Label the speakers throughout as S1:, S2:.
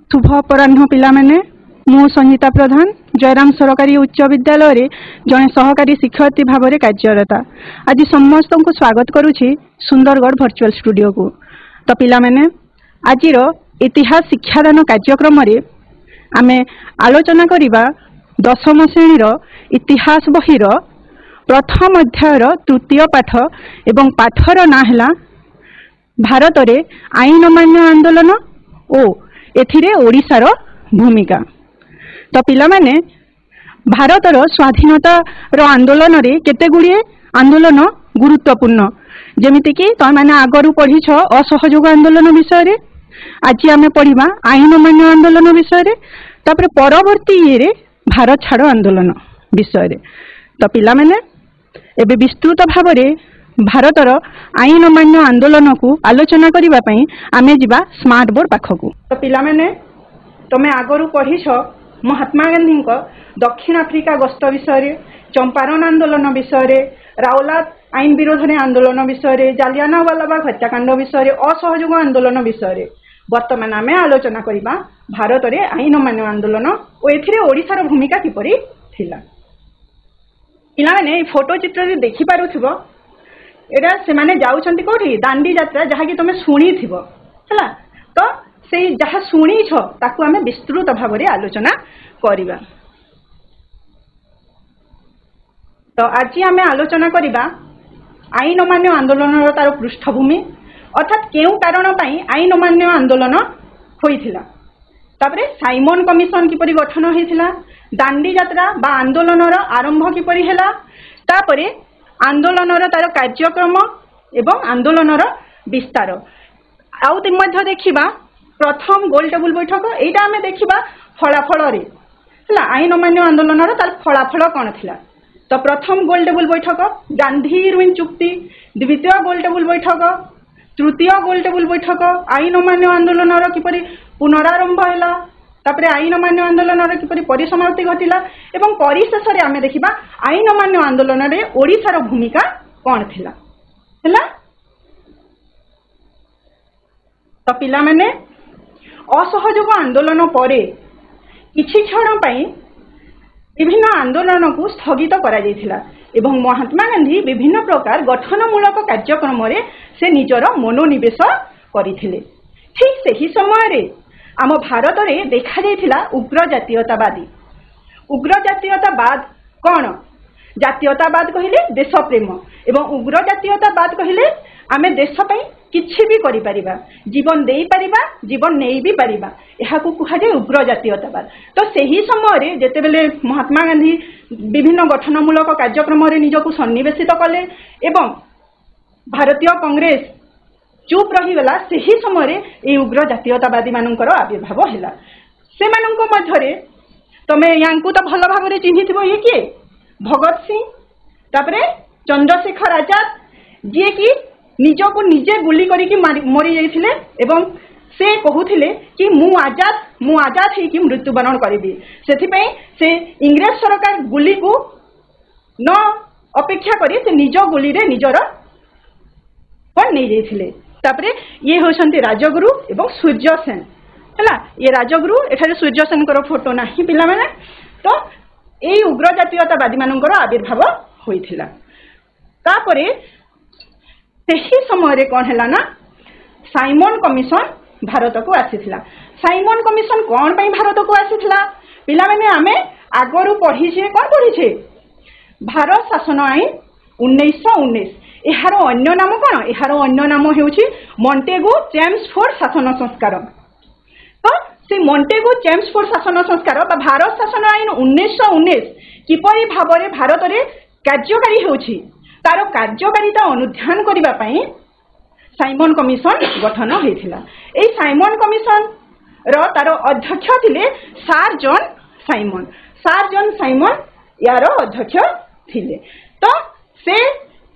S1: शुभ अपराह्न पिला माने मु संगीता प्रधान जयराम सरकारी उच्च विद्यालय जड़े सहकारी शिक्षयित्री भाव में कार्यरत। आज समस्त को स्वागत करुछि सुंदरगढ़ वर्चुअल स्टूडियो को। तो पिला माने आज इतिहास शिक्षादान कार्यक्रम रे आमे आलोचना करिबा दशम श्रेणीर इतिहास बहिर प्रथम अध्यायर तृतीय पाठ एवं पाठर ना है भारत रे आईन अमान्य आंदोलन और एथिरे ओडिशार भूमिका। तो पिला माने भारतर स्वाधीनता आंदोलन रे केते गुड़िए आंदोलन गुरुत्वपूर्ण जेमिति कि तुम मैंने आगरू पढ़ीछ असहयोग आंदोलन विषय रे, आज आम पढ़ा आईन अमान्य आंदोलन विषय रे, तापर परवर्ती ये भारत छाड़ आंदोलन विषय रे। तो पिला माने एबे विस्तृत भाव में भारतर आईन अमान्य आंदोलन को आलोचना करबा पई आमे जिबा स्मार्ट बोर्ड पाखकू। तो पिला माने तमे आगरू पढ़ीछ महात्मा गांधी दक्षिण आफ्रिका गस्त विषय रे, चंपारण आंदोलन विषय रे, रावलात आईन विरोध ने आंदोलन विषय रे, जालियानवालाबाग हत्याकांड विषय रे, असहयोग आंदोलन विषय रे। वर्तमान आमे आलोचना करबा भारत रे आईन अमान्य आंदोलन और एथिरे ओडिशार भूमिका किपरि थिला। पिला माने फोटो चित्र रे देखि पारुथिबो एटा से माने जाउछंती कोठी दांडी यात्रा जहा कि तुम शुणी थिबो हला। तो से जहा शुणी छ ताकू आमे विस्तृत भाव में आलोचना करिबा। तो आज आमे आलोचना करिबा आईन अमान्य आंदोलन तार पृष्ठभूमि अर्थात केउ कारण पई आईन अमान्य आंदोलन होइथिला, तापरे साइमन कमिशन किपरि गठन होइथिला, दांडी यात्रा बा आंदोलन आरंभ किपरि हेला, तापरे आंदोलन तार कार्यक्रम एवं आंदोलन विस्तार। आउ देखा प्रथम गोल टेबुल बैठक यहाँ आम देखा फलाफल है आईन अमान्य आंदोलन तार फलाफल कौन थिला। तो प्रथम गोल टेबुल बैठक गांधी इरविन चुक्ति, द्वितीय गोल टेबुल बैठक, तृतीय गोल टेबुल बैठक आईन अमान्य आंदोलन किपरि पुनरारंभ है, तापरे आईन अमान्य आंदोलन किपरि परिसमाप्ति घटिला एवं परिशेष रे आमे देखिबा आईन अमान्य आंदोलन रे ओडिशार भूमिका कौन थिला हैला। तो पिला माने असहयोग आंदोलन परे किछि क्षण पई विभिन्न आंदोलन को स्थगित करा जायथिला एवं महात्मा गांधी विभिन्न प्रकार गठनमूलक कार्यक्रम रे से निजर मनोनिवेश करिथिले। ठीक सही समय रे आम भारत रे देखा जायथिला उग्र जातीयतावादी। उग्र जातीयतावाद कौन? जातीयतावाद कहिले देश प्रेम एवं उग्र जातीयतावाद कहिले आमे देश पई किछि भी करि परिबा, जीवन देई परिबा, जीवन नेई भी परिबा, एहाकू कुहा जाय उग्र जातीयतावाद। तो सही समय रे जेते बेले महात्मा गांधी विभिन्न गठनमूलक कार्यक्रम रे निजको सन्निवेशित कले एवं भारतीय कांग्रेस चुप रहीगला, सही समय ये उग्र जातीयतावादी मानकर आविर्भाव है। से मध्य तमें या तो भल भाव में चिन्ह ये किए भगत सिंह, तापरे चंद्रशेखर आजाद जी की निजको निजे गुली करी मरी जाइथिले एवं से कहूथिले कि मु आजाद है कि मृत्युवरण करी। से इंग्रेज सरकार गुली को न अपेक्षा करी से निज गुली रे निजर पण नहीं जाइथिले। तापरे ये होछंती राजगुरु एवं सूर्यसेन है। ये राजगुरु एठारे सूर्यसेन फोटो ना पिला माने। तो यही उग्र जातीयतावादी मानकर आविर्भाव होइथिला। तापरे सेही समय कौन है ना साइमन कमिशन भारत को आसीथिला। साइमन कमिशन कौन पई भारत को आसीथिला पिला माने आमे आगरू पढ़ीछे कौन पढ़ीछे भारत शासन आईन 1919। यार अन्य नाम कौन? यार अन्य नाम हेउछि मॉन्टेगू चेम्सफोर्ड शासन संस्कार। तो से मॉन्टेगू चेम्सफोर्ड शासन संस्कार बा भारत शासन आईन 1919 किपरि भाव में भारत रे कार्यकारी हेउछि तार कार्यकारिता अनुध्यान करिबा पई साइमन कमिशन गठन होइथिला। एई साइमन कमिशन रो तार अध्यक्ष थिले sir John Simon. Sir John Simon यार अध्यक्ष थिले। तो से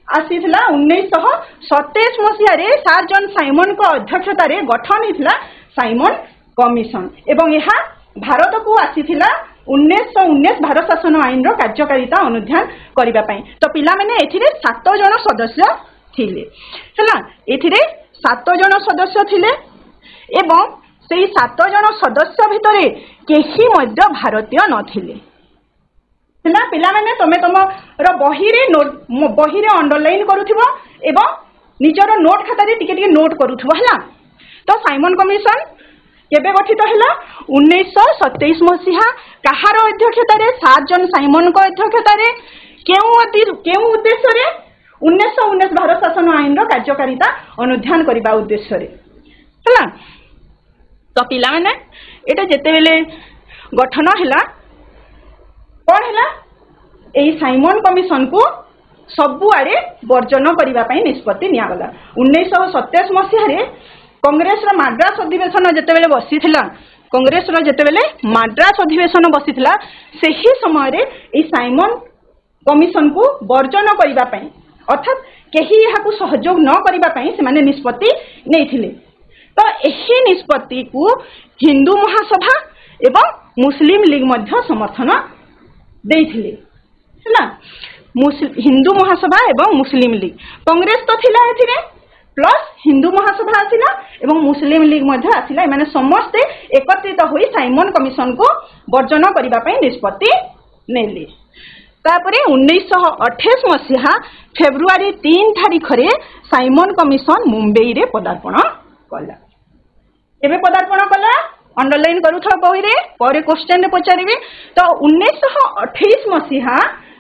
S1: आसीथिला 1927 मसीह रे सर जॉन साइमन को अध्यक्षता रे गठन होइथिला साइमन कमिशन एवं यह भारत को आसीथिला 1919 भारत शासन आईन रो कार्यकारिता अनुध्यान करिबा पई। तो पिला माने एथिरे 7 जन सदस्य थिले हला। एथिरे 7 जन सदस्य थिले एवं सेई 7 जन सदस्य भितरे केही मध्य भारतीय नथिले ना पिला माने तमे तमर बही रे अंडरलाइन करूथिबो एवं निजर नोट खाता रे टिके टिके नोट करूथिबो हला। तो साइमन कमिशन केबे गठित हला 1927 मसीहा कहार अध्यक्षता रे 7 जन साइमन को अध्यक्षता रे केउ उद्देश्य रे 1919 भारत शासन आईन रो कार्यकारिता अनुध्यान करबा उद्देश्य रे हला। तो पिला माने एटा जेते बेले गठन हला कौन है यही साइमन कमिशन को सबु आड़े वर्जन करने निष्पत्ति निगला। 1927 मसीह कांग्रेस माड्रास अधिवेशन जितेबले बसी कांग्रेस जितेबले माड्रास अधिवेशन बसी से ही समय साइमन कमिशन को वर्जन करने अर्थात कहीं यहाँ सहयोग न करने निष्पत्ति नहीं। तो यही निष्पत्ति को हिंदू महासभा एवं मुस्लिम लीग मध्य समर्थन देइथिले हला। हिंदू महासभा एवं मुस्लिम लीग कांग्रेस तो थिला एथिरे प्लस हिंदू महासभा आसिला एवं मुस्लिम लीग मध्य आसिला माने समस्त एकत्रित होई साइमन कमिशन को वर्जन करबा पई निष्पत्ति नेले। तापरे 1928 मसीहा फेब्रुआरी 3 तारिख रे साइमन कमिशन मुंबई रे पदार्पण कला। एबे पदार्पण कला अंडरलाइन करूथा बही रे पर क्वेश्चन रे पचारिबे। तो 1928 मसीहा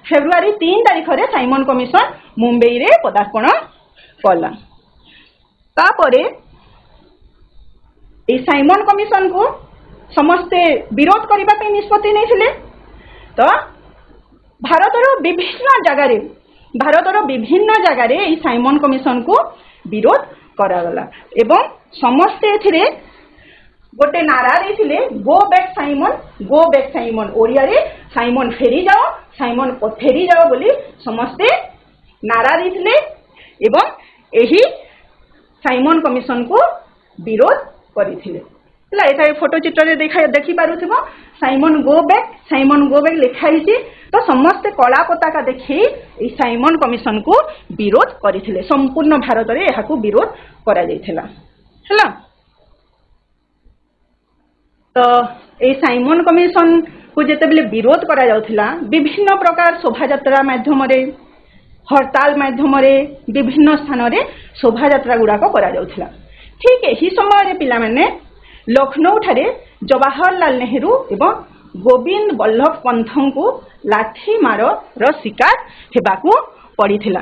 S1: फेब्रुआरी 3 तारिख रे साइमन कमिशन मुंबई रे पदार्पण कला। तापरे ए साइमन कमिशन को समस्ते विरोध करबा पे निष्पत्ति नहीं। तो भारतर विभिन्न जगह रे ए साइमन कमिशन को विरोध करागला एवं समस्ते एथिरे गोटे नारा देथिले गो बैक साइमन ओडिया रे साइमन फेरी जाओ बोली समस्ते नारा देथिले एवं एही साइमन कमिशन को विरोध करिथिले। हला एटा फोटो चित्र रे देखि पारुथिबो साइमन गो बैक लिखा हिची। तो समस्त कला पताका देखि ए साइमन कमिशन को विरोध करिथिले। संपूर्ण भारत रे एहा को विरोध करा जायथिला हला। तो ए साइमन कमिशन को जेते बेले विरोध करा जाउथिला विभिन्न प्रकार शोभा यात्रा माध्यम रे हड़ताल माध्यम रे विभिन्न स्थान रे शोभा यात्रा गुडा को करा जाउथिला। ठीक एही समय रे पिला माने लखनऊ ठारे जवाहरलाल नेहरू एवं गोविंद बल्लभ पंथों को लाठी मार रो शिकार हेबाकू पड़ीथिला।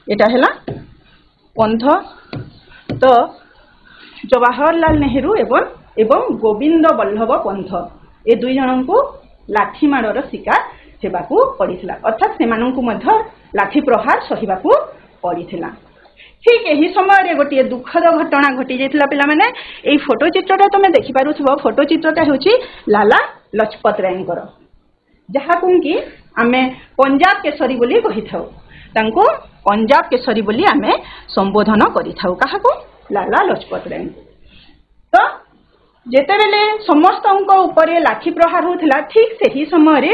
S1: एटा हैला पंथ। तो जवाहरलाल नेहरू एवं गोविंद बल्लभ पंथ ए दुई जन को लाठी मार रो शिकार हेबाकू पड़ीथिला अर्थात सेमानंकु मध्य लाठी प्रहार सहिबाकू पड़ीथिला। ठीक यही समय गोटे दुखद घटना घटी जाइथिला पिला माने। एई फोटो चित्रटा तमे देखि पारुथबो फोटो चित्रटा होची लाला लजपत रायंकर जहाकू कि आमे पंजाब केसरी बोली कहि थाउ तांको पंजाब केसरी बोली आमे संबोधन करि थाउ काहाकू लाला लजपत राय। तो जेते बेले समस्त ऊपर लाठी प्रहार होथिला ठीक सही समय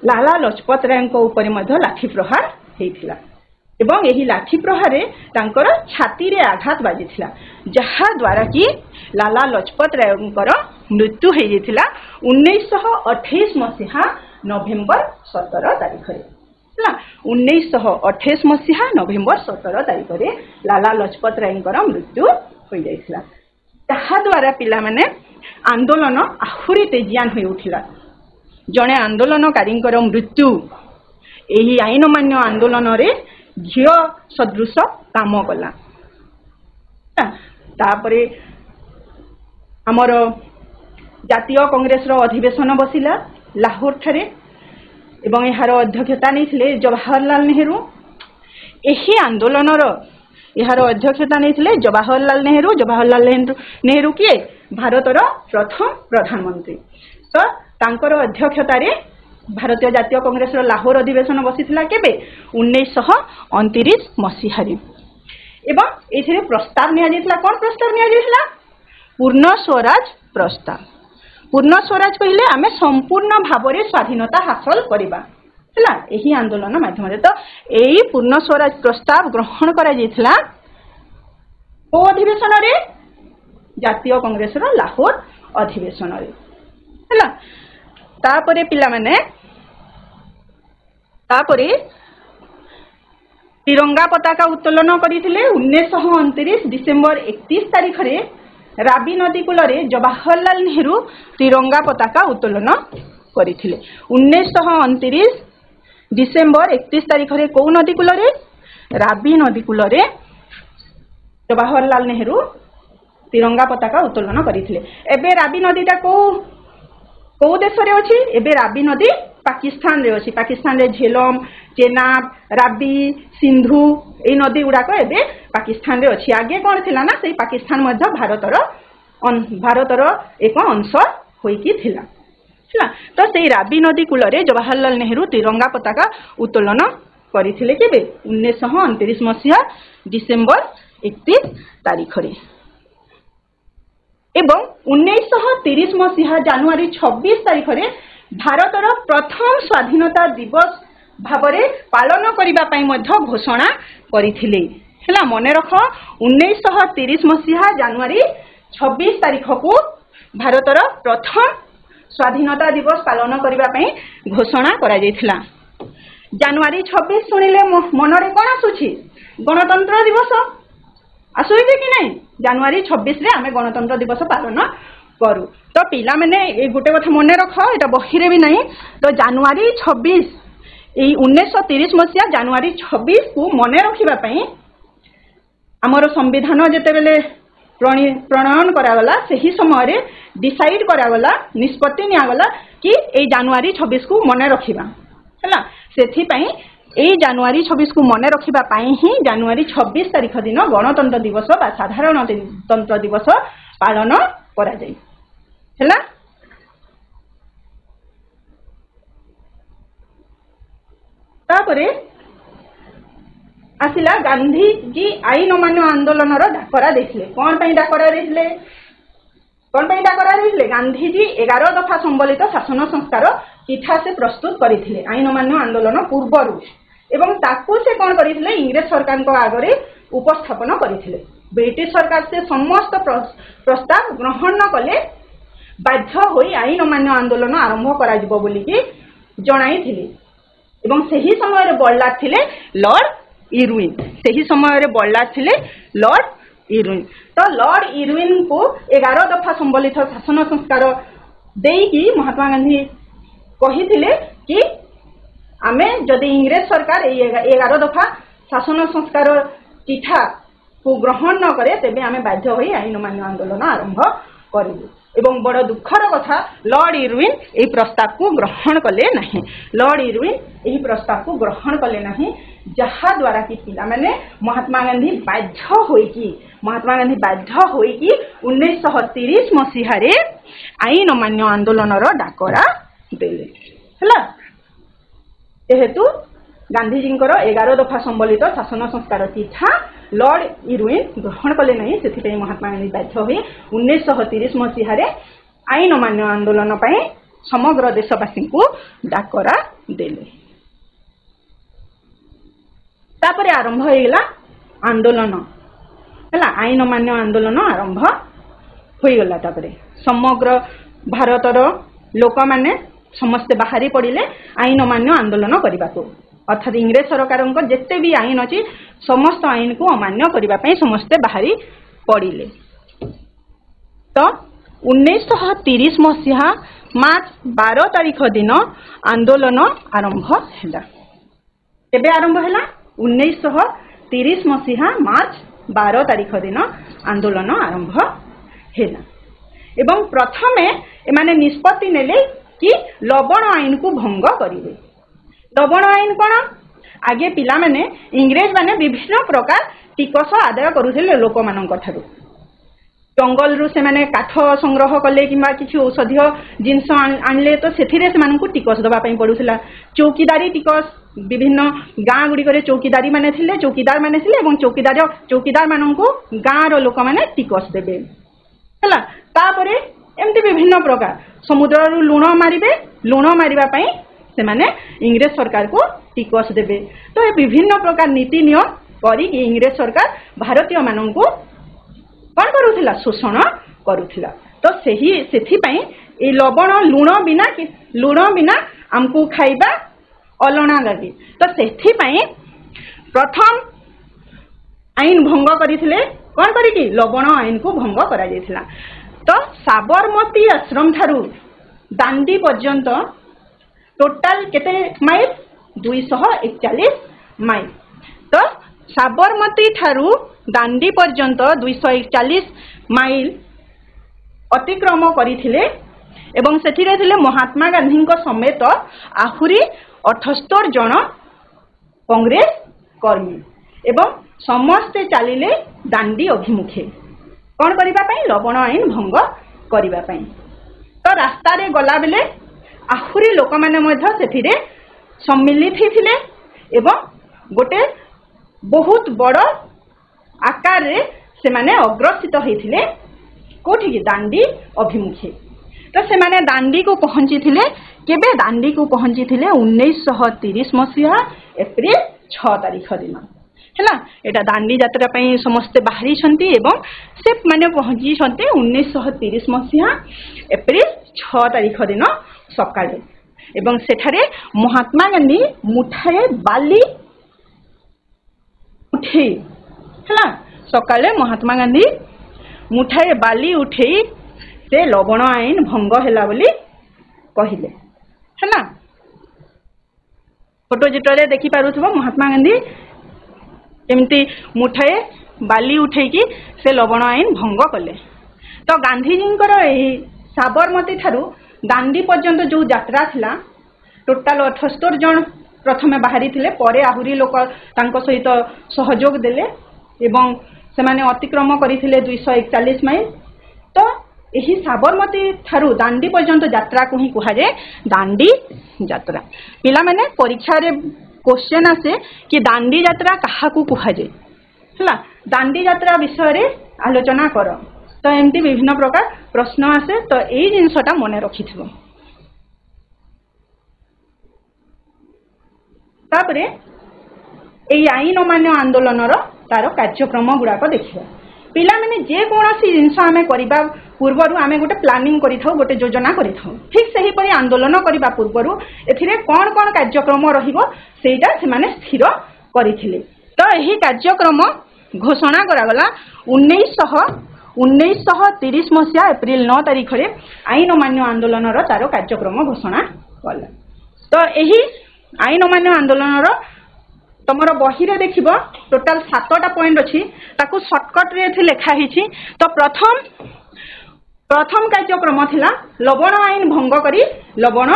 S1: लाला लजपत राय ऊपर मध्य लाठी प्रहार हेइथिला एवं यही लाठी प्रहार तांकर छाती रे आघात बाजिथिला जहा द्वारा कि लाला लजपत रायंकर मृत्यु हो जाइथिला 1928 मसीहा नवेम्बर 17 तारिख रे। 1928 मसीहा नवेम्बर 17 तारिख रे लाला लजपत रायंकर मृत्यु हो जाइथिला। ताहा द्वारा पिला माने आंदोलन आहुरी तेजियान होई उठिला। जने आंदोलनकारी मृत्यु यही आईन मान्य आंदोलन रे झियो सदृश काम कला। तापरे आमर जातीय कांग्रेस रो अधिवेशन बसिला लाहौर ठारे एवं यार अध्यक्षता नहीं जवाहरलाल नेहरू। यही आंदोलन यार अध्यक्षता नहीं जवाहरलाल नेहरू किए भारतर प्रथम प्रधानमंत्री। तो तांकर अध्यक्षता रे भारतीय जातीय कांग्रेस लाहौर अधिवेशन बसीथिला केबे 1929 मसीहा रे एवं एथिरे प्रस्ताव निया जेतला। कोन प्रस्ताव निया जेतला? पूर्ण स्वराज प्रस्ताव। पूर्ण स्वराज कहिले आमे संपूर्ण भाबरे स्वाधीनता हासिल करिबा हला एही आंदोलन माध्यम रे। तो एही पूर्ण स्वराज प्रस्ताव ग्रहण करा जेतला ओ अधिवेशन रे जातीय कांग्रेस रो लाहौर अधिवेशन रे हला तापरे पिला माने तापरे तिरंगा पताका उत्तोलन करथिले 1929 डिसेंबर 31 तारिख रे राबी नदी कूल रे जवाहरलाल नेहरू तिरंगा पताका उत्तोलन करथिले 1929 डिसेंबर 31 तारिख रे को नदी कूल रे राबी नदी कूल रे जवाहरलाल नेहरू तिरंगा पताका उत्तोलन करथिले एबे राबी नदीटा को देश रे अछि एबे राबी नदी पाकिस्तान रे अछि पाकिस्तान रे झेलम चेनाब राबी सिंधु ए नदी गुडा को एबे पाकिस्तान रे अछि आगे कोन थिला ना सेई पाकिस्तान मध्य भारतर एक अंश होई कि थिला तो सेई राबी नदी कूल रे जवाहरलाल नेहरू तिरंगा पताका उत्तोलन करथिले केबे 1929 मसिया डिसेंबर 31 तारिख रे एवं 1930 मसीहा जानुआरी 26 तारिख रे भारतर प्रथम स्वाधीनता दिवस भावरे पालन करिबा पई मध्य घोषणा करिथिले हला मने रख 1930 मसीहा जानुआरी 26 तारिख को भारतर प्रथम स्वाधीनता दिवस पालन करिबा पई घोषणा करा जायथिला जानुआरी 26 सुनिले मनरे कोन आसुछि गणतंत्र दिवस आसुइबे कि नहीं जानुआरी 26 रे आमे गणतंत्र दिवस पालन करू तो पिला माने ए गुटे कथा मने रख एटा बहिरे भी नहीं तो जानुआरी 26 ए 1930 मसिया जानुआरी 26 को मने रखिबा पई हमर संविधान जेते बेले प्रणयन करा गला सही समय रे डिसाइड करा गला निष्पत्ति निया गला कि ए जानुआरी 26 को मने रखिबा हला सेथि पई ए जानुआरी 26 को मने रखिबा पाई ही जानुआरी 26 तारिख दिन गणतंत्र दिवस बा साधारणतंत्र दिवस पालन करा जाय हैला तापरे आसिला गांधी जी आईन अमान्य आंदोलन रो डाकरा देथिले कोन पई डाकरा देथिले गांधी जी 11 दफा संबलित शासन संस्कार चिठा से प्रस्तुत करथिले आईन अमान्य आंदोलन पूर्वरु एवं ताकू से कौन करथिले इंग्रेज सरकार को आगरे उपस्थापन करथिले ब्रिटिश सरकार से समस्त प्रस्ताव ग्रहण न कले बाध्य होई आईन अमान्य आंदोलन आरंभ करा जिवो बोली कि जणाइथिले एवं सही समय रे बल्लार थिले लॉर्ड इरविन सही समय रे बल्लार थिले लॉर्ड इरविन तो लॉर्ड इरविन को 11 दफा संबलित शासन संस्कार देई महात्मा गांधी कहिथिले कि आमे जदि इंग्रेज सरकार 11 दफा शासन संस्कार चिठा को ग्रहण न करे तेबे आमे बाध्य होई आईन अमान्य आंदोलन आरंभ करिबु एवं बड़ दुखर कथा लॉर्ड इरविन एही प्रस्ताव को ग्रहण कले नहीं लॉर्ड इरविन एही प्रस्ताव को ग्रहण कले नहीं जहा द्वारा कि पिला माने महात्मा गांधी बाध्य होई कि 1930 मसीहा रे आईन अमान्य आंदोलन रो डाकरा देले हला जेहेतु गांधीजी 11 दफा संबलित शासन संस्कार चिठा लॉर्ड इरविन ग्रहण कले नहीं से महात्मा गांधी बाध्य हुई 1930 मसीह आईन अमान्य आंदोलन पर समग्र देशवासी को डाकरा देले तापरे आरंभ होइला आंदोलन हला आईन अमान्य आंदोलन आरंभ होइगला तापरे समग्र भारतर लोक माने समस्ते बाहरी पड़िले आईन अमान्य आंदोलन करने को अर्थात इंग्रेज सरकार जिते भी आईन अच्छी समस्त आईन को अमान्य करने समस्ते बाहरी पड़िले तो 1930 मसीहा मार्च 12 तारिख दिन आंदोलन आरंभ हैला केबे आरंभ हैला 1930 मसीहा मार्च 12 तारिख दिन आंदोलन आरंभ हैला एवं प्रथमे एमाने निष्पत्ति नेले कि लवण आईन को भंग करिवे लवण आईन कोन आगे पिला माने इंग्रेज माने विभिन्न प्रकार टिकस आदाय करुथिले लोक मानक ठारू जंगल रु से माने काठ संग्रह कले किबा किछि औषधीय जिंस आनले तो सेथिरे से मानकु टिकस दबा पई पडुथिला चौकीदारी टिकस विभिन्न गाँ गुडी करे चौकीदारी माने थिले चौकीदार माने थिले एवं चौकीदार मानकु गाँ रो लोक माने टिकस देबे हला तापरे एमती विभिन्न प्रकार समुद्र रु लुण मारिबा पई से माने इंग्रेज सरकार को टिकस देबे तो ये विभिन्न प्रकार नीति नियम करी इंग्रेज सरकार भारतीय मानकु कौन करुथिला शोषण କରୁଥିଲା। तो से लवण लुण बिना आमको खाइबा अलणा लगे। तो से प्रथम आईन भंग करथिले कौन करिकी लवण आईन को भंग करा जायथिला। तो साबरमती आश्रम थारु दांडी पर्यंत टोटाल केते माइल 241 माइल। तो साबरमती थारु दांडी पर्यंत 241 माइल अतिक्रम करथिले एवं सेथिरे थिले महात्मा गांधी समेत आहुरी 78 जन कांग्रेस कर्मी एवं समस्ते चलिले दांडी अभिमुखे कौन करिबा पई लवण आईन भंग करिबा पई। तो रास्ता रे गला बेले आहुरी लोक माने मध्य सेथिरे सम्मिलित हिथिले एवं गोटे बहुत बड़ आकार रे से माने अग्रसित होइथिले कोठी दांडी अभिमुखे। तो से माने दांडी को पहुंची थिले केबे दांडी को पहुंची थिले 1930 मसीहा एप्रिल 6 तारिख दिन हैला। एटा दांडी यात्रा पई समस्त बाहरी छंती एवं से माने पहुंची छंती 1930 मसीहा एप्रिल 6 तारिख दिन सकाळे एवं सेठारे महात्मा गांधी मुठाए बाली उठे हैला। सकाळे महात्मा गांधी मुठाए बाली उठे से लवण आईन भंग हैला बोली कहिले हैला। फोटो जिटरे देखि पारुथबो महात्मा गांधी केमती मुठाए बाली उठेकी से लवण आईन भंग कले। तो गांधीजींकर एही साबरमती थारु दांडी पर्यंत जो यात्रा थिला टोटाल 78 जन प्रथमे बाहरी थिले परे आहुरी लोक तांको सहित सहयोग देले एवं से माने अतिक्रम करिथिले 241 माइल। तो एही साबरमती थारु दांडी पर्यंत यात्रा को ही कहा जाए दांडी यात्रा। पिला माने परीक्षा रे क्वेश्चन आसे कि दांडी यात्रा कहा को कहा जाए हला। दांडी यात्रा विषय रे आलोचना कर। तो एमती विभिन्न प्रकार प्रश्न आसे। तो एई जिंसटा मने रखिथिबो। तापरे एई आईन अमान्य आंदोलन रो तार कार्यक्रम गुड़ाक देखिए। पिला माने जे कोनोसी जिंस आमे करिबा पूर्वरु आमे गोटे प्लानिंग करिथाउ गोटे योजना करिथाउ ठीक सही परि आंदोलन करिबा पूर्वरु एथिरे कोन कोन कार्यक्रम रहिबो सेटा से माने स्थिर करिथिले। तो एही कार्यक्रम घोषणा करागला 1930 मसीहा एप्रिल 9 तारिख रे आईन अमान्य आंदोलन रो तार कार्यक्रम घोषणा कला। तो एही आईन अमान्य आंदोलन रो तमरो बही रे देखिबो टोटल 7टा पॉइंट अछि ताकू शॉर्टकट रे एथि लेखा हिछि। तो प्रथम कार्यक्रम थिला लवण आईन भंग करी लवण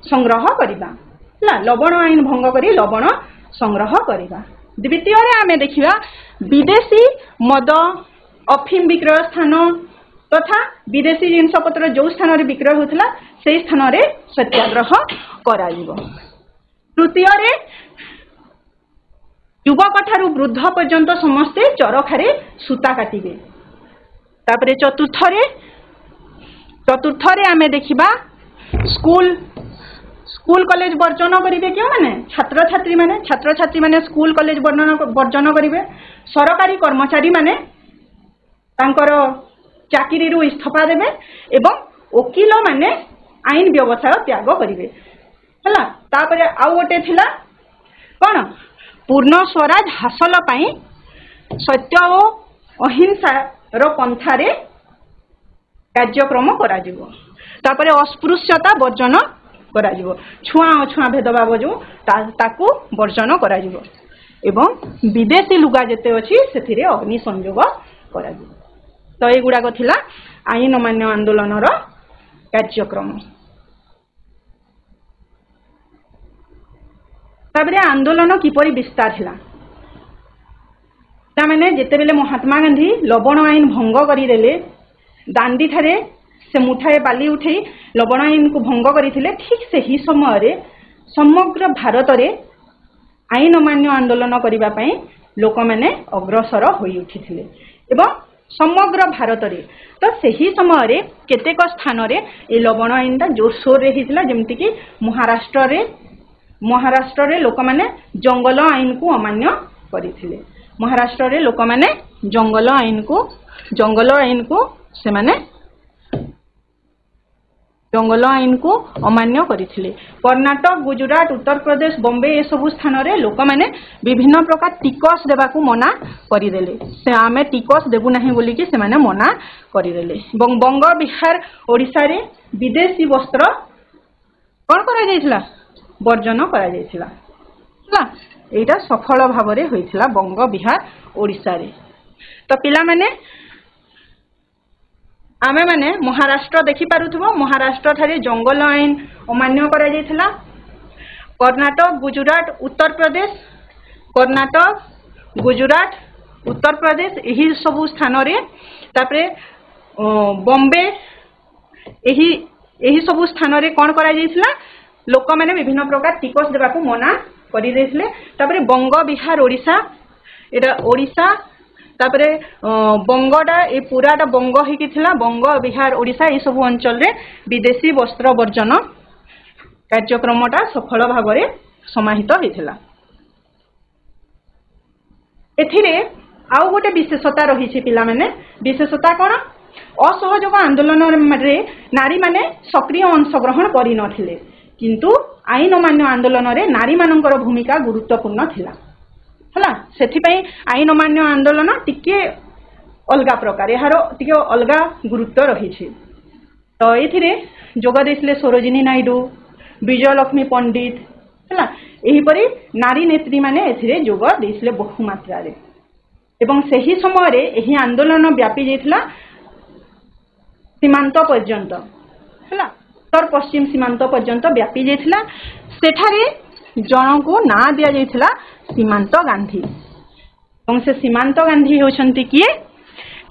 S1: संग्रह करिबा हला। लवण आईन भंग करी लवण संग्रह करिबा। द्वितीय रे आमे देखिबा विदेशी मद अफिम विक्रय स्थान तथा विदेशी जिनसपत्र जो स्थान रे विक्रय होतला सेही स्थान रे सत्याग्रह कराइबो। तृतीय रे युवक ठारू वृद्ध पर्यंत समस्ते चरखारे सूता काटिबे। तापरे चतुर्थ रे आमे देखिबा स्कूल कॉलेज वर्जन करिवे क्यों माने छात्र छात्री माने स्कूल कॉलेज वर्जन करिवे। सरकारी कर्मचारी माने तांकर चाकरी रु इस्तीफा देबे एवं वकील माने आईन व्यवसाय त्याग करिवे हला। तापरे आउ गोटे थिला कोन पूर्ण स्वराज हासिल पाई सत्य और अहिंसा रो पंथारे कार्यक्रम करा जिवो। तापरे अस्पृश्यता वर्जन करा जिवो। छुआ भेदभाव जो ताकू वर्जन करा जिवो एवं विदेशी लुगा जेते अछि सेथिरे अग्नि संयोग करा जिवो। तो ए गुडा को थिला आईन अमान्य आंदोलन रो कार्यक्रम। ताबरे आंदोलन किपरि विस्तार हिला तामाने जेते बेले महात्मा गांधी लवण आईन भंग करी देले दांडी ठारे से मुठाए बाली उठे लवण आईन को भंग करिथिले ठीक सेही समय रे समग्र भारत रे आईन अमान्य आंदोलन करिबा पई लोक माने अग्रसर होई उठिथिले एवं समग्र भारत रे। तो सेही समय रे केतेक स्थान रे ए लवण आईन ता जोरसोर रे हिथिला जेमति कि महाराष्ट्र रे लोक माने जंगल आईन को अमान्य करिथिले। महाराष्ट्र रे लोक माने जंगल आईन को से माने जंगल आईन को अमान्य करथिले। कर्नाटक, गुजरात, उत्तर प्रदेश, बॉम्बे ए सब स्थान रे लोक माने विभिन्न प्रकार टिकस देबा को मना करिदेले। से आमे टिकस देबु नाही बोली कि से माने मना करिदेले। एवं बंग, बिहार, ओडिसा रे विदेशी वस्त्र कोन करा जायथिला वर्जन करा जायथिला। हला एटा सफल भाबरे होइथिला बंग, बिहार, ओडिसा रे। तो पिला माने आमे माने महाराष्ट्र देखि पारुथबो। महाराष्ट्र थारे जंगल आईन अमान्य करा जायथिला। कर्नाटक, गुजरात, उत्तर प्रदेश, कर्नाटक, गुजरात, उत्तर प्रदेश एही सब स्थान रे तापरे बॉम्बे एही सब स्थान रे कोन करा जायथिला लोक माने विभिन्न प्रकार टिकस देबा को मना करि देथिले। तापरे बंग, बिहार, ओडिसा एटा ओडिसा तापरे बंगडा ए पूराटा बंग होइकी थिला। बंग, बिहार, ओडिसा ए सब अंचल रे विदेशी वस्त्र वर्जन कार्यक्रमटा सफल भाबरे समाहित होइथिला। एथिरे आउ गोटे विशेषता रहिछि पिला माने। विशेषता कोन? असहयोग आंदोलन रे नारी माने सक्रिय अंशग्रहण करि नथिले, किंतु आईन अमान्य आंदोलन रे नारी मानकर भूमिका गुरुत्वपूर्ण थिला। हला सेथि पई आईन अमान्य आंदोलन टिके अलगा प्रकार यार टिके अलगा गुरुत्व रहिछि। तो एथिरे जोग देथिले सरोजिनी नायडू, विजयलक्ष्मी पंडित हला एही परी नारी नेत्री माने एथिरे जोग देथिले बहु मात्रा रे। एवं सही समय रे एही आंदोलन व्यापी जेथिला सीमांत पर्यंत हला उत्तर पश्चिम सीमांत पर्यंत व्यापी जेथिला। सेठारे जन को ना दिया जायथिला सीमांत गांधी। और से सीमांत गांधी होछंती किए?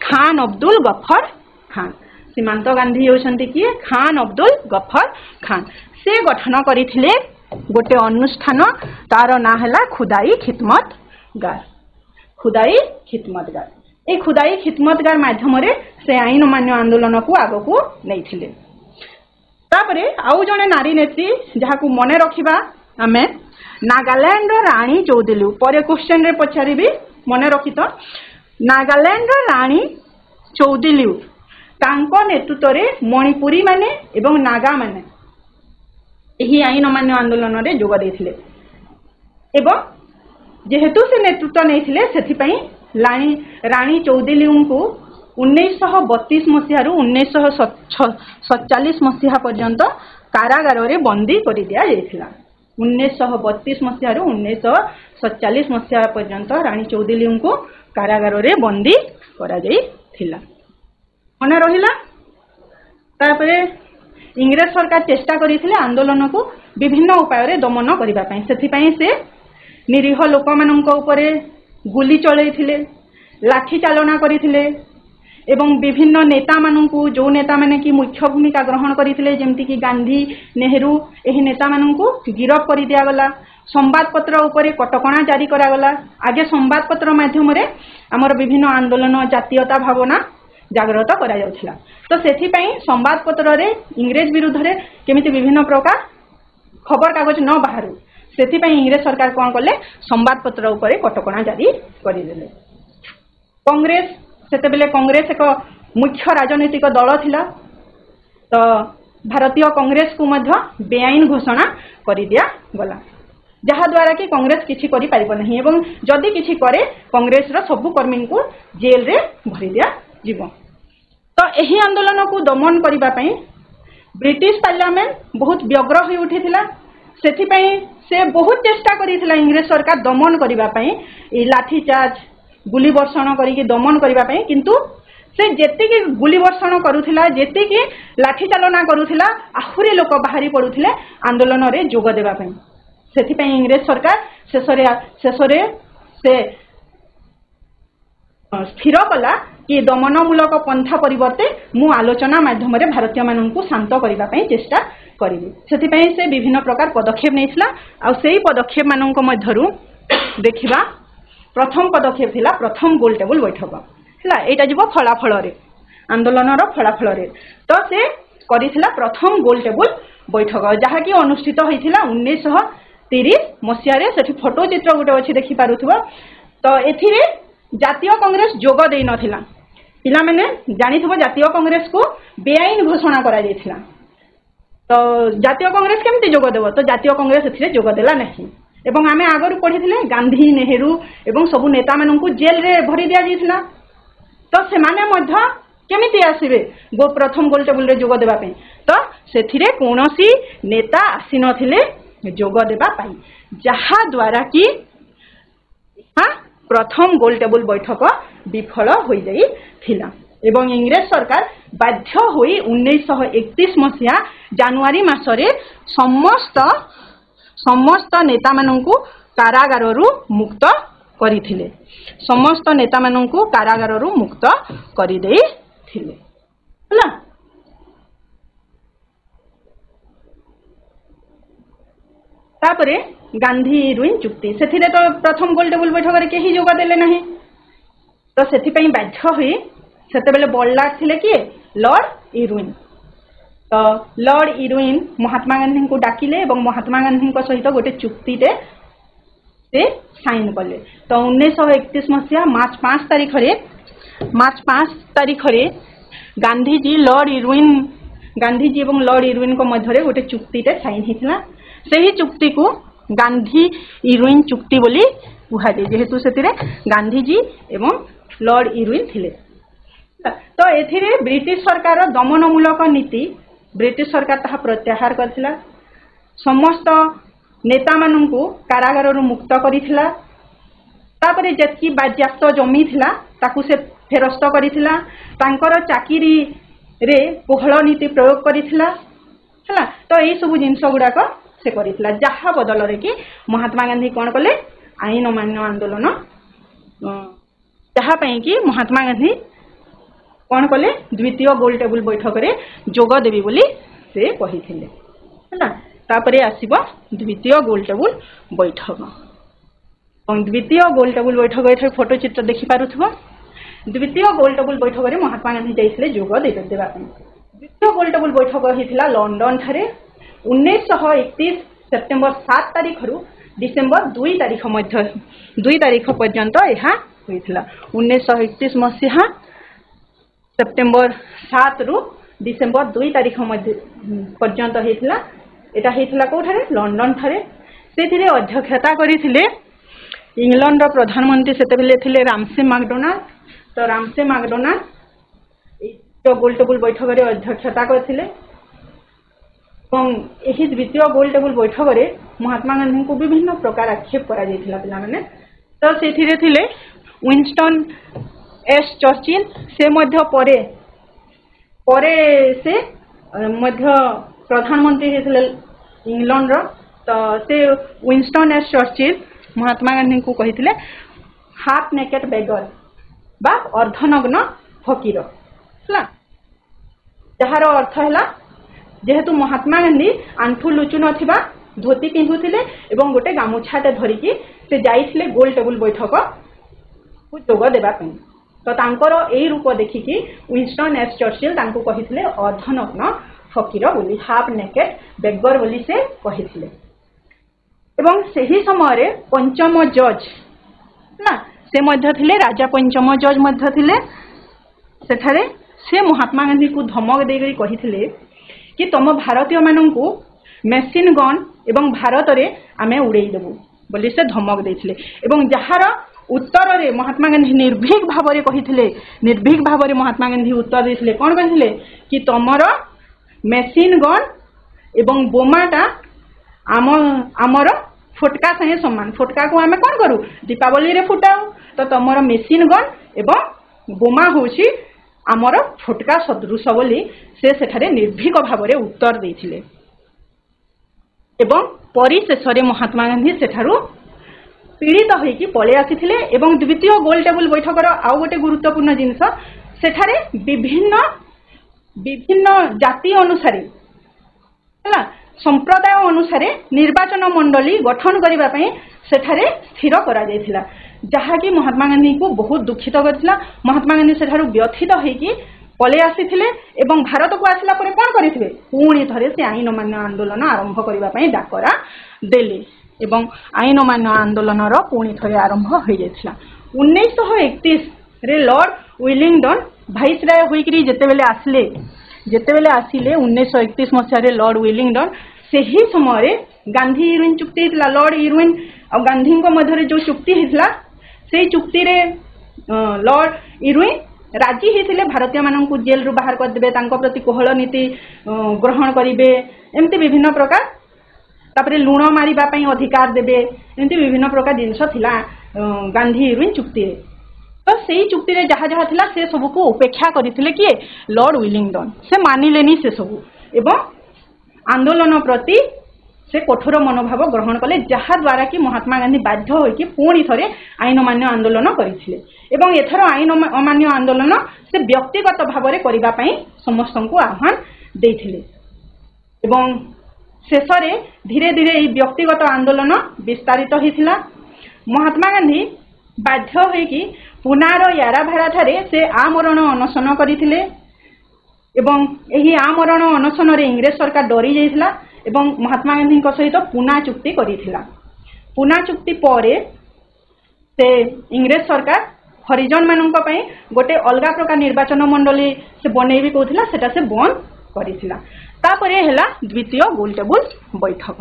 S1: खान अब्दुल गफर खान। सीमांत गांधी होछंती किए? खान अब्दुल गफर खान। से गठन करिथिले गोटे अनुष्ठान, तार ना हला खुदाई खिदमतगार। खुदाई खिदमतगार ए खुदाई खिदमतगार माध्यम रे से आईन अमान्य आंदोलन को आगो को नैथिले। तापरे आउ जने नारी नेत्री जहाकू मने रखिबा आमे नागालैंड राणी चौदिलु। पर क्वेश्चन रे पछारी भी मने रखि तो नागालैंड राणी चौदिलु तांको नेतृत्व रे मणिपुरी माने एवं नागा माने एही आईन अमान्य आंदोलन रे जोग देथिले। एवं जेहेतु से नेतृत्व नैथिले सेथि पई राणी चौदिलु को 1932 मसीहा रु 1947 मसीहा पर्यंत कारागार रे बंदी करि दिया जायथिला। 1932 मसीहा रु 1947 मसीहा पर्यंत राणी चौदिलु को कारागार रे बंदी करा जायथिला। मने रहिला। तापरे इंग्रेज सरकार चेष्टा करिथिले आंदोलन को विभिन्न उपाय रे दमन करिबा पई। सेथि पई से निरीह लोक माननक उपरे गुली चलैथिले, लाठी चालना करिथिले एवं विभिन्न नेता माननकु जो नेता माने की मुख्य भूमिका ग्रहण करिथिले जेमति की गांधी, नेहरू एही नेता माननकु गिरफ करि दिया गला। संवाद पत्र उपरे कटकणा जारी करा गला। आगे संवाद पत्र माध्यम रे हमर विभिन्न आंदोलन जातीयता भावना जागृत करा जाउथिला। तो सेथि पई संवाद पत्र रे इंग्रेज विरुद्ध रे केमिति विभिन्न प्रकार खबर कागज न बाहरु सेथि पई इंग्रेज सरकार कोन करले संवाद पत्र उपरे कटकणा जारी करि देले। कांग्रेस सेते बेले कांग्रेस एक मुख्य राजनीतिक दल थिला। तो भारतीय कांग्रेस को मध्य बेआईन घोषणा करि दिया गला, जहा द्वारा कि कांग्रेस किछि करि पारिबो नहीं एवं जदि किछि करे कांग्रेस रो सब कर्मी को जेल रे भरि दिया जीवो। तो एही आंदोलन को दमन करिबा पई ब्रिटिश पार्लियामेंट बहुत व्यग्र होई उठिथिला। सेथि पई से बहुत चेष्टा करिथिला इंग्रेज सरकार दमन करिबा पई ए लाठी चार्ज गुली वर्षण करिके दमन करिबा पई, किंतु से जेति कि गुली वर्षण करूथिला, जेति कि लाठी चालना करूथिला, आहुरी लोक बाहरी पडुथिले आंदोलन रे जोग देबा पई। सेथि पई इंग्रेज सरकार शेषरे से स्थिर कला कि दमनमूलक पंथा परिवर्ते मु आलोचना माध्यम रे भारतीय माननकु शांत करिबा पई चेष्टा करिबि। सेथि पई से विभिन्न प्रकार पदक्षेप नेथिला। आ सेही पदक्षेप माननक मध्यरु देखिबा प्रथम पदक्षेप थिला प्रथम गोल टेबल बैठक हला। एटा जिवो फलाफल रे आंदोलन रो फलाफल रे। तो से करिथिला प्रथम गोल टेबल बैठक जहा कि अनुष्ठित होइथिला 1930 मसिया रे। सेठी फोटो चित्र गुटे अछि देखि पारुथबो। तो एथिरे जातीय कांग्रेस जोग देई नथिला, पिला मैंने जानी जातीय कांग्रेस को बेआईन घोषणा करा जायथिला। तो जातीय कांग्रेस केमती जोगदेव तो जातीय कांग्रेस एथिरे जोगदेला नहीं एवं आमे आगरु पढ़िथिले गांधी नेहरू एवं सबु नेता माननकु जेल रे भरी दिया जायथिला। तो से माने मध्य केमिति आसीबे गो प्रथम गोल टेबुल रे जोग देबा पई तो सेथिरे कोनोसी नेता आसी नथिले जोग देबा पई जहा द्वारा कि हां प्रथम गोल टेबुल बैठक विफल होई जाई थिला एवं इंग्रेज सरकार बाध्य होई 1931 मसिया जनवरी मासरे समस्त नेता माननकु कारागाररु मुक्त करिथिले। समस्त नेता माननकु कारागाररु मुक्त करि देई थिले हला। तापरे गांधी इरुइन चुक्ति सेथिरे तो प्रथम गोल टेबुल बैठक रे केही जोगा देले नाही तो सेथि पई बाध्य होई सेते बेले बल्लार थिले कि लॉर्ड इरुइन। तो लॉर्ड इरुइन महात्मा गांधी को डाकिले एवं महात्मा गांधी को सहित गोटे चुक्तिटे से साइन कले। तो 1931 मसिया मार्च 5 तारीख रे गांधीजी एवं लॉर्ड इरुइन को मध्य गोटे चुक्तिटे साइन हितला। सही चुक्ति को गांधी इरुइन चुक्ति बोली कुहा जाय जेहेतु सेतिरे गांधीजी एवं लॉर्ड इरुइन थिले। तो एथिरे ब्रिटिश सरकार दमनमूलक नीति ब्रिटिश सरकार ताहा प्रत्याहार करथिला। समस्त नेता माननकु कारागाररु मुक्त करिथिला। तापरे जेतकी बाज्याप्त जमी थिला ताकू से फेरस्त करिथिला। तांकर चाकिरी रे कोहळ नीति प्रयोग करिथिला हला। तो एई सब जिंस गुडाक से करिथिला जहा बदल रे कि महात्मा गांधी कोन कले आईन अमान्य आंदोलन जहा पई कि महात्मा गांधी कोन कले द्वितीय गोल टेबुल बैठक रे जोग देबी बोली से कहिथिले हला। तापरे आसीबो द्वितीय गोल टेबुल बैठक और द्वितीय गोल टेबुल बैठक एठे फोटो चित्र देखि पारुथबो। द्वितीय गोल टेबुल बैठक रे महात्मा गांधी जाइथिले जोग देबा पई। द्वितीय गोल टेबुल बैठक हिथिला लंडन थारे 1931 सेप्टेम्बर 7 तारीख रु डिसेम्बर 2 तारीख मध्य 2 तारीख पर्यंत यह होइथिला। 1931 मसिहा सेप्टेम्बर 7 रु डिसेम्बर 2 तारीख मध्य पर्यंत होइथिला। एटा होइथिला कोठारे लंडन थारे। सेथिरे अध्यक्षता करिथिले इंग्लैंड रो प्रधानमंत्री सेतेबेले थिले रामसे मैकडोनाल्ड। तो रामसे मैकडोनाल्ड तो गोल टेबुल बैठक रे अध्यक्षता करथिले और यही द्वितीय गोल टेबुल बैठक रे महात्मा गांधी को विभिन्न प्रकार आक्षेप करा जायथिला पिला माने। तो सेथिरे थिले विंस्टन एस चर्चिल से मध्य परे से मध्य प्रधानमंत्री हेथिले इंग्लैंड रो। तो से Winston S Churchill Mahatma Gandhi को कहिथिले हाफ नेकेड बेगर बा अर्धनग्न फकीर हला। जहार अर्थ हैला जेहेतु महात्मा गांधी आंठू लुचु नथिबा धोती पिंधुथिले एवं गोटे गामुछाटे धरिकी से जाइथिले गोल टेबुल बैठक को जोग देबा पई। तो तांकर एई रूप देखिकी विंस्टन एस चर्चिल तांको कहिथिले अर्धनग्न फकीर बोली हाफ नेकेड बेगर बोली से कहिथिले। एवं सही समय रे पंचम जज ना से मध्य थिले राजा पंचम जज मध्य थिले। सेठारे से महात्मा गांधी को धमक देई कहिथिले कि तुम भारतीय माननकु मेसिन गन एवं भारत रे आमे उड़ेई देबु बोली से धमक देथिले। एवं जहार उत्तर रे महात्मा गांधी निर्भीक भाव रे कहिथिले निर्भीक भाव रे महात्मा गांधी उत्तर देथिले कोन कहिथिले कि तमर मेसिन गन एवं बोमाटा आमर फोटका संगे समान। फोटका को आमे कोन करू दीपावली रे फुटाऊ। तो तमर मेसिन गन एवं बोमा होछि आमर फोटका सदृश बोली से सेठारे निर्भीक भाव रे उत्तर देथिले। एवं परिशेष रे महात्मा गांधी सेठारु पीड़ित होइकी पळे आसीथिले। एवं द्वितीय गोल टेबुल बैठक रो आउ गोटे गुरुत्वपूर्ण जिंस सेठारे विभिन्न जाति अनुसारे हला संप्रदाय अनुसारे निर्वाचन मंडली गठन करिबा पई सेठारे स्थिर करा जायथिला जहाकी महात्मा गांधी को बहुत दुखित करथिला। महात्मा गांधी सेठारु व्यथित होइकी पळे आसीथिले एवं भारत को आसिला परे कोन करिथिबे पुणी थरे से आईन अमान्य आंदोलन आरंभ करिबा पई डाकरा देले एवं आईन अमान्य आंदोलन रो पुणी थरे आरंभ होई जायथिला। 1931 रे लॉर्ड विलिंगडन भाइसराय होइकरी जेतेबेले आसिले 1931 मसिया रे लॉर्ड विलिंगडन सेही समय गांधी इरुइन चुक्ति हितला लॉर्ड इरुइन और गांधी को मध्य जो चुक्ति हितला से चुक्ति रे लॉर्ड इरुइन राजी होते भारतीय मानक जेल रु बाहर करदे प्रति कोहल नीति ग्रहण करेंगे एमती विभिन्न प्रकार तापरे लुण मारिबा पई अधिकार देबे एमती विभिन्न प्रकार जिनस थिला गांधी इरुइन चुक्ति रे तो सेही चुक्ति रे जहा जहा थिला से सब को उपेक्षा करथिले कि लॉर्ड विलिंगडन से मानिलेनी से सब एवं आंदोलन प्रति से कठोर मनोभाव ग्रहण कले जहा द्वारा कि महात्मा गांधी बाध्य होइकि पुणी थरे आईन अमान्य आंदोलन करथिले एवं एथर आईन अमान्य आंदोलन से व्यक्तिगत भाव में करबा पई समस्त को आह्वान देथिले एवं शेषरे धीरे धीरे ये व्यक्तिगत आंदोलन विस्तारित होइथिला महात्मा गांधी बाध्य होइकि पुनार याराभाड़ा ठारे से आमरण अनशन करथिले एवं एही आमरण अनशन रे इंग्रेज सरकार डरी जाइथिला एवं महात्मा गांधी सहित पुना चुक्ति करिथिला पुना चुक्ति परे से इंग्रेज सरकार हरिजन मानक पई गोटे अलगा प्रकार निर्वाचन मंडली से बनैबी कहथिला सेटा से बंद करिथिला तापरे हैला द्वितीय गोलटेबुल बैठक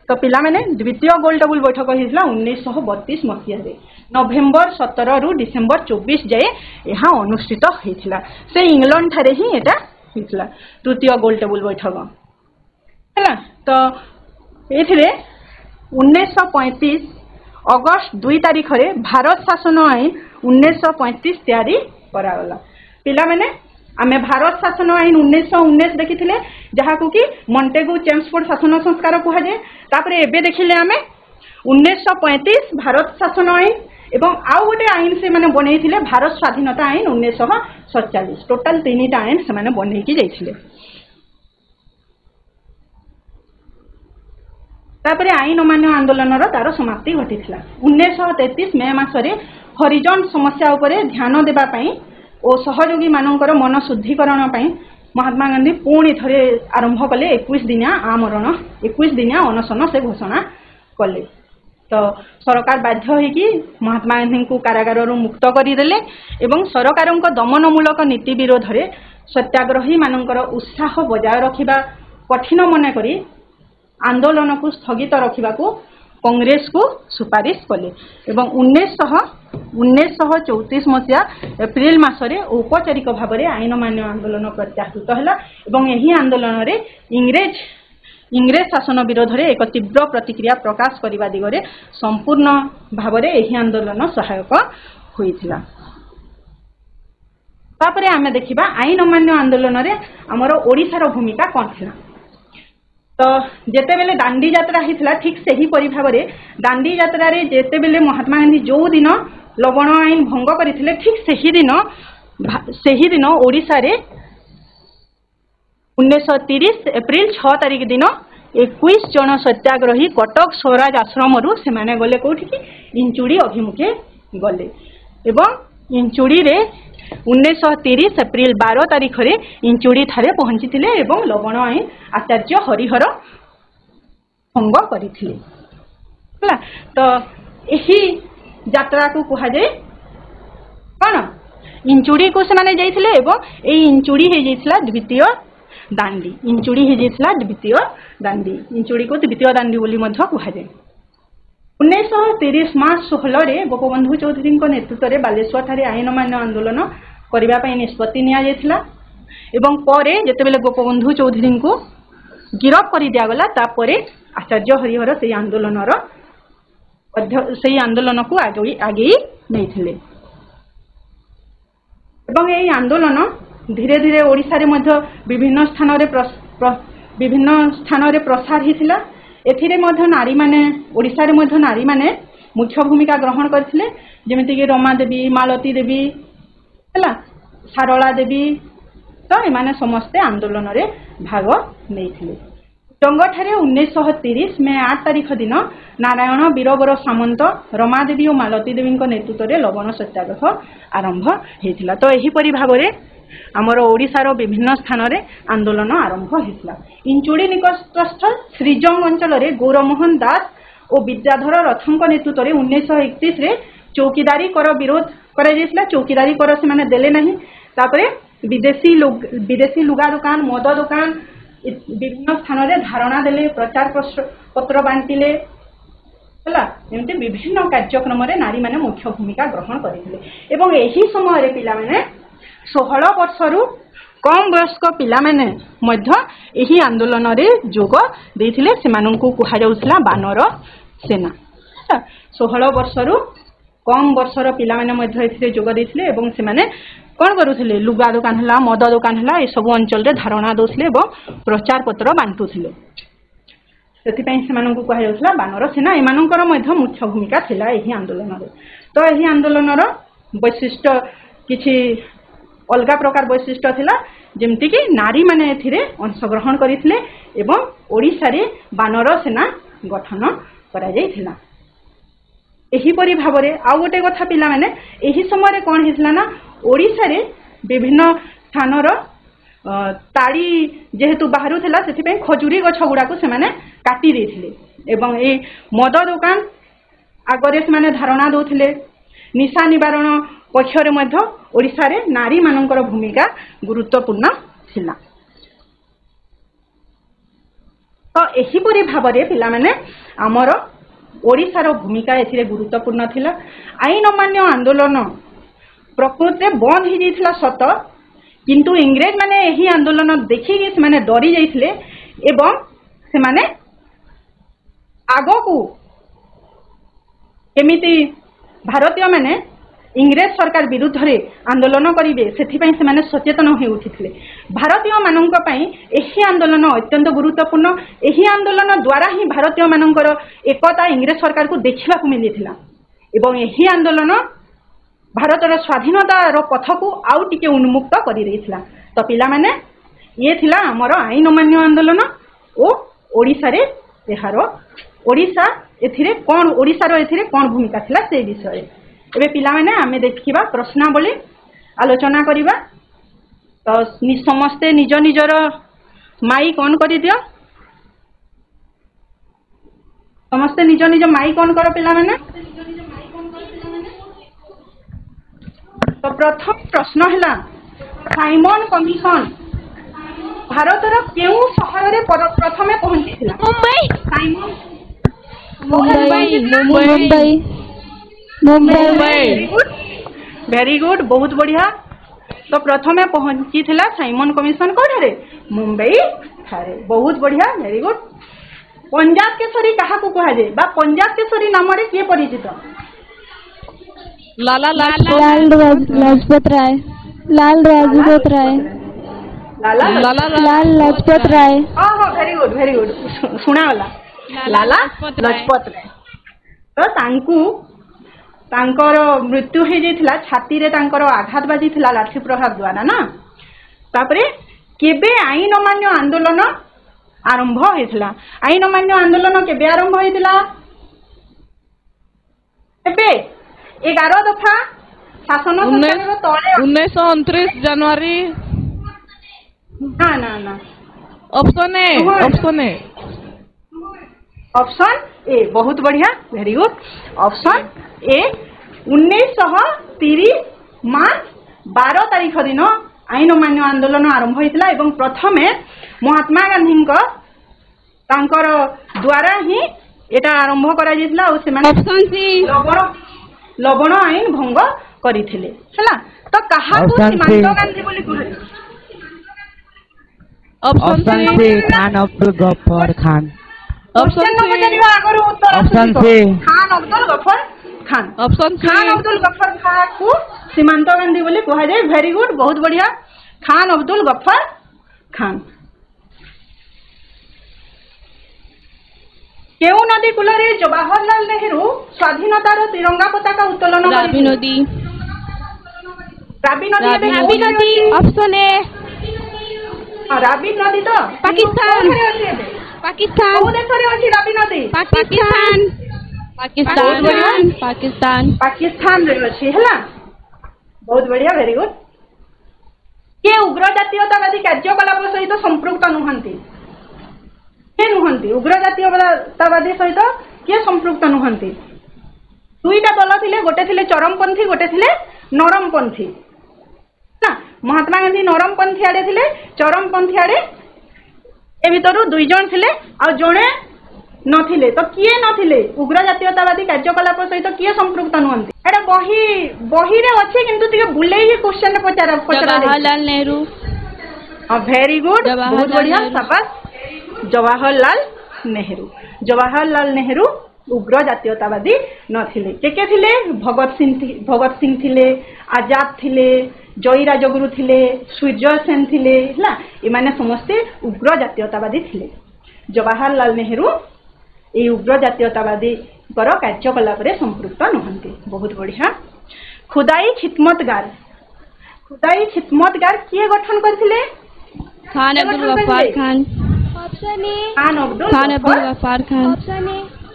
S1: तो पिला माने द्वितीय गोलटेबुल बैठक हितला 1932 मसिया रे नवेम्बर 17 रु डिसेम्बर 24 जाए यहाँ अनुष्ठित होइथिला से इंग्लैंड ठारे ही एटा हितला तृतीय गोलटेबुल बैठक है तो ये 1935 अगस्त 2 तारिख रे भारत शासन आईन 1935 तैयारी करागला पिला माने आमे भारत शासन आईन 1919 देखिथिले जहा को कि मॉन्टेगु चेम्सफोर्ड शासन संस्कार कहा जाए तापरे एबे देखिले आमे 1935 भारत शासन आईन एवं आउ गोटे आईन से माने बनैथिले भारत स्वाधीनता आईन 1947 टोटल तीनटा आईन से माने बनैकी जाइथिले तापरे आईन अमान्य आंदोलन तार समाप्ति घटी 1933 मे मासरे हरिजन समस्या उपरे ध्यान देबा पई और सहयोगी मानकर मन शुद्धिकरण पई महात्मा गांधी पुणी थरे आरंभ कले 21 दिनिया आमरण 21 दिनिया अनशन से घोषणा कले तो सरकार बाध्य होइकि महात्मा गांधी को कारागार मुक्त करदेले एवं सरकार दमनमूलक नीति विरोध रे सत्याग्रही मानकर उत्साह बजाय रखिबा कठिन मन करी आंदोलन को स्थगित रखा कांग्रेस को सुपारिश कले एवं 1934 मसीहा एप्रिल मासरे औपचारिक भाव में आईन मान्य आंदोलन प्रत्याहृत है एवं यही आंदोलन रे इंग्रेज शासन विरोध में एक तीव्र प्रतिक्रिया प्रकाश करने दिगरे संपूर्ण भाव में यही आंदोलन सहायक होइथिला तापरे आमे देखिबा आईन अमान्य आंदोलन रे हमर ओडिशार भूमिका कौन थिला तो जेते बेले दांडी यात्रा हितला ठीक सही परि भाव में दांडी यात्रा रे जेते बेले महात्मा गांधी जो दिन लवण आईन भंग करथिले ठीक सही दिन ओडिशा रे 1930 एप्रिल 6 तारिख दिन 21 जन सत्याग्रही कटक स्वराज आश्रम रु से माने गले कोठी की इंचुड़ी अभिमुखे गले एवं इंचुड़ी रे 1930 एप्रिल 12 तारिख रे इंचुड़ी ठारे पहुंची थिले एवं लवण आईन आचार्य हरिहर भंग करथिले हला तो एही यात्रा को कहा जाए कौन इंचुड़ी को से माने जाइथिले एवं ए इंचुड़ी हे जाइथिला द्वितीय दांडी इंचुड़ी हे जाइथिला द्वितीय दांडी इंचुड़ी को द्वितीय दांडी बोली मध्य कहा जाए 1930 मार्च 16 रे गोपबंधु चौधरी नेतृत्व में बालेश्वर ठारे आईन अमान्य आंदोलन करने निष्पत्ति निया एवं परे जेतेबेले गोपबंधु चौधरी को गिरफ कर दिगला तापरे आचार्य हरिहर से आंदोलन को आगे नहीं एवं यही आंदोलन धीरे धीरे ओडिशा रे मध्य विभिन्न स्थान रे प्रसार हिथिला एथिरे मध्य नारी माने ओडिशा रे मध्य नारी माने मुख्य भूमिका ग्रहण करथिले जेमिति कि रमा देवी मालती देवी हला सारला देवी तो एमाने समस्ते आंदोलन रे भाग नैथिले जंगठारे 1930 मे 8 तारिख दिन नारायण वीरवर सामंत रमा देवी और मालती देवी नेतृत्व में लवण सत्याग्रह आरंभ होता तो यहीपरि भाव में आमर ओडिशार विभिन्न स्थान रे आंदोलन आरंभ होता इंचुड़ी निकटस्थ श्रीजंग अंचल रे गौरमोहन दास और विद्याधर रथों नेतृत्व में 1931 रे चौकीदारी कर विरोध करा चौकीदारी कर से देले नहीं। तापरे विदेशी लुगा दुकान मद दुकान विभिन्न स्थान रे धारणा देले प्रचार पत्र बांटिले एमती विभिन्न कार्यक्रम रे नारी माने मुख्य भूमिका ग्रहण करथिले। एवं एही समय रे पिला माने 16 वर्षरु कम वयस्क पिला माने मध्य एही आंदोलन रे जोग देथिले। सेमानंकु कुहा जाउथला बानर सेना। 16 वर्षरु कम वर्षर पिला माने मध्य एथिले जोग देथिले एवं सेमाने कौन करुथिले लुगा दुकान हला मद दुकान हला ए सब अंचल रे धारणा दोसले एवं प्रचार पत्र बांटुथिले। सेथिपई सेमानंकु कुहा जाउथला बानर सेना। एमानंकर मध्य मुख्य भूमिका थिला एही आंदोलन रे। तो एही आंदोलन रो वैशिष्ट्य किछि अलगा प्रकार वैशिष्ट्य थिला जेमति कि नारी माने एथिरे अंशग्रहण करिथिले एवं ओडिसा रे बानर सेना गठन करा जायथिला। एही परि भाबरे आ गोटे कथा पिला माने एही समय रे कोन हिसला ना ओडिसा रे विभिन्न स्थान रो ताड़ी जेहेतु बाहरु थिला सेथिपई खजुरी गछ गुडा को से माने काटी देथिले एवं ए मद दुकान आगरे से माने धारणा दोथिले। निशा निवारण पक्ष रे मध्य ओडिसा रे नारी मानकर भूमिका गुरुत्वपूर्ण थिला। तो एही परि भाबरे पिला माने हमर ओडिसा रो भूमिका एथिरे गुरुत्वपूर्ण थिला। आईन अमान्य आंदोलन प्रकृति बंद हो जाइथिला सत किंतु इंग्रेज माने एही आंदोलन देखिकी से माने डरी जाइथिले एवं से माने आगो को केमिति भारतीय माने इंग्रेज सरकार विरुद्ध रे आंदोलन करिवे सेथिपई से माने सचेतन हो उठिथिले। भारतीय माननक पई एही आंदोलन अत्यंत गुरुत्वपूर्ण। एही आंदोलन द्वारा ही भारतीय माननकर एकता इंग्रेज सरकार को देखिबा को मिलिथिला एवं एही आंदोलन भारतर स्वाधीनतार पथ को आउ टिके उन्मुक्त करि देथिला। तो पिला माने ये थिला हमर आईन अमान्य आंदोलन ओ ओडिसा रे एहार ओडिसा एथिरे कोन ओडिसा रो एथिरे कोन भूमिका थिला से विषय एबे पिला माने आमे देखिबा प्रश्नावली आलोचना करिबा। तो समस्ते निज निजर माइक ऑन करि दियो। समस्ते निज निज माइक ऑन करो पिला माने। तो प्रथम प्रश्न हला साइमन कमिशन भारतर केउ शहर रे प्रथमे पहुंचीथिला? मुंबई। वेरी गुड बहुत बढ़िया। तो प्रथमे पहुंची थिला साइमन कमिशन कोठारे मुंबई थारे। बहुत बढ़िया वेरी गुड। पंजाब केसरी काहा को कहा जाय बा पंजाब केसरी नाम रे के परिचित?
S2: लाल Lajpat Rai.
S1: Very good very good सुना वाला लाला लाजपत राय। तो तांकर मृत्यु हो जाइथिला छाती रे तांकर आघात बाजी थिला लाठी प्रहार द्वारा ना। तापरे केबे आईन अमान्य आंदोलन आरंभ होइथिला? आईन अमान्य आंदोलन केबे आरंभ होइथिला? एबे 11 दफा शासन
S2: 1929 जनवरी।
S1: ना ना ना
S2: ऑप्शन ए बहुत बढ़िया वेरी गुड। ऑप्शन ए 1930 मार्च 12 तारीख दिन आईन अमान्य आंदोलन आरंभ होइतिला एवं प्रथमे महात्मा गांधी तांकर द्वारा ही एटा आरंभ करा जितला और सेमाने ऑप्शन सी
S1: लवण आईन भंग करिथिले हला। तो कहा को सीमांत गांधी बोली कहले?
S2: Option C Khan Abdul Ghaffar Khan.
S1: Option C Khan Abdul Ghaffar Khan.
S2: Option
S1: Khan Abdul Ghaffar Khan को सीमांत गांधी बोली कहा जाए। वेरी गुड बहुत बढ़िया खान अब्दुल गफ्फर खान। केउ नदी कूल रे जवाहरलाल नेहरू स्वाधीनतार तिरंगा पताका उत्तोलन
S2: रावी नदी।
S1: रावी नदी
S2: ऑप्शन ए
S1: रावी नदी तो
S2: पाकिस्तान
S1: कोउ देश रे अछि रावी नदी? पाकिस्तान रे अछि हला। बहुत बढ़िया वेरी गुड। के उग्र जातीयतावादी कार्यकलाप सहित संपृक्त नुहंती? के नुहंती उग्र जातीयतावादी सहित के संपृक्त नुहंती? दुईटा दल थिले गोटे थिले चरमपंथी गोटे थिले नरमपंथी ना महात्मा गांधी नरमपंथी आड़े थिले चरमपंथी आड़े ए भितर दुई जन थिले आ जणे नथिले तो किए नथिले उग्र जातीयतावादी कार्यकलाप सहित किए संपृक्त नुहंती एटा बही रे अछि किंतु तिके बुलेई ही क्वेश्चन पचारा
S3: जवाहरलाल नेहरू
S1: वेरी गुड बहुत बढ़िया शाबाश जवाहरलाल नेहरू उग्र जातीयतावादी नथिले के थिले भगत सिंह थिले आजाद थिले जयी राजगुरु थिले सूर्य सेन थिले हला इमाने समस्ते उग्र जातीयतावादी थिले जवाहरलाल नेहरू ए उग्र जातीयतावादी कार्यकलाप संपृक्त नुहंती बहुत बढ़िया खुदाई खिदमतगार किए गठन करथिले
S3: Khan Abdul Ghaffar Khan
S2: option A
S1: Khan Abdul
S3: Ghaffar Khan
S2: option A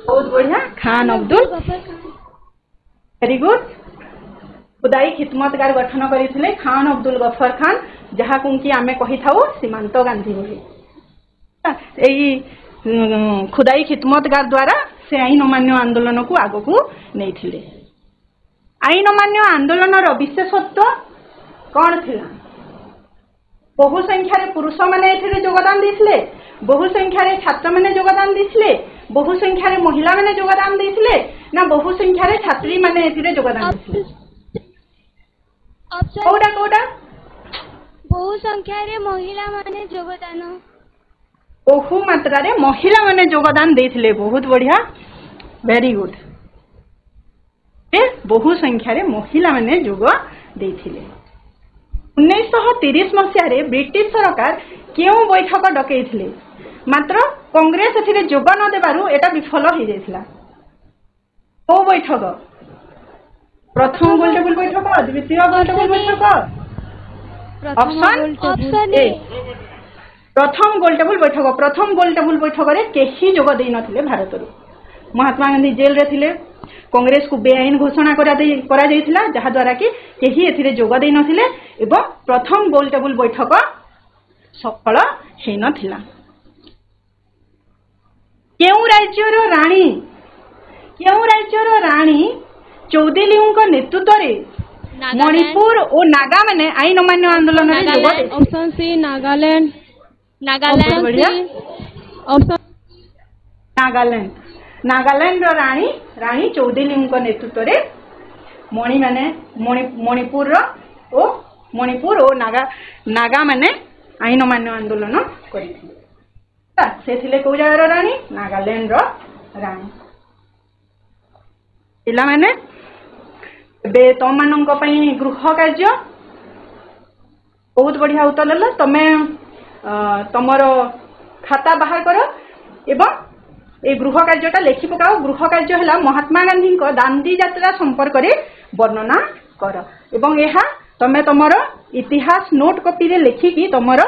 S1: बहुत बढ़िया खान अब्दुल वेरी गुड खुदाई खिदमतगार गठन करथिले खान अब्दुल गफ्फार खान जहा कि आमे कहि थाउ सीमांत गांधी बोली एई खुदाई खिदमतगार द्वारा से आईन अमान्य आंदोलन को आग को नहीं थिले आईन अमान्य आंदोलन विशेषत्व कौन थिला बहु संख्यार पुरुष माने एथिरे योगदान दिथिले बहु संख्यार छात्र माने योगदान दिथिले बहु संख्यार महिला माने योगदान दिथिले ना बहु संख्यार छात्री माने एथिरे योगदान दिथिले
S2: ऑप्शन
S1: कोडा
S2: बहु संख्या रे महिला माने योगदान
S1: बहु मात्रा रे महिला माने योगदान देथिले बहुत बढ़िया वेरी गुड बहु संख्या रे महिला माने जोग देथिले 1930 मसीह रे ब्रिटिश सरकार केउ बैठक डकैथिले मात्र कांग्रेस एथिरे जोग न देबारु एटा विफल हो जायथिला ओ बैठक प्रथम गोलटेबल बैठक द्वितीय गोलटेबल बैठक
S2: ऑप्शन ए
S1: प्रथम गोलटेबल बैठक रे केही जोग देई नथिले भारत रो महात्मा गांधी जेल रे थिले कांग्रेस को बेआईन घोषणा करा जायथिला जहा द्वारा कि केही एथिरे जोग देई नथिले एवं प्रथम गोलटेबल बैठक सफल हे नथिला केउ राज्यर रानी चौधरीଙ୍କ नेतृत्व रे मणिपुर और नागा माने आईन अमान्य आंदोलन रे जोग दे
S3: ऑप्शन सी नागालैंड
S1: नागालैंड रानी चौधरीଙ୍କ नेतृत्व रे मणिपुर और नागा माने आईन अमान्य आंदोलन करथिले से थिले को जगार रानी नागालैंड रो रानी पिला माने बे तमनंक पई गृह कार्य बहुत बढ़िया उत्तर देला तमे तमर खाता बाहर कर एवं ए गृह कार्यटा लिखि पकाओ गृह कार्य है महात्मा गांधी दांडी यात्रा संपर्क रे वर्णना कर एवं यह तमे तमर इतिहास नोट कॉपी रे लिखिकी तमर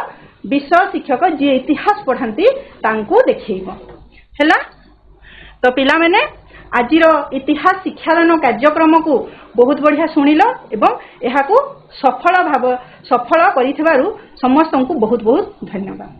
S1: विषय शिक्षक जी इतिहास पढ़ाती तांको देखैबो हैला तो पिला माने आजिर इतिहास शिक्षादान कार्यक्रम को बहुत बढ़िया शुणिल एवं यह सफल करिथिबारु समस्त को बहुत बहुत धन्यवाद।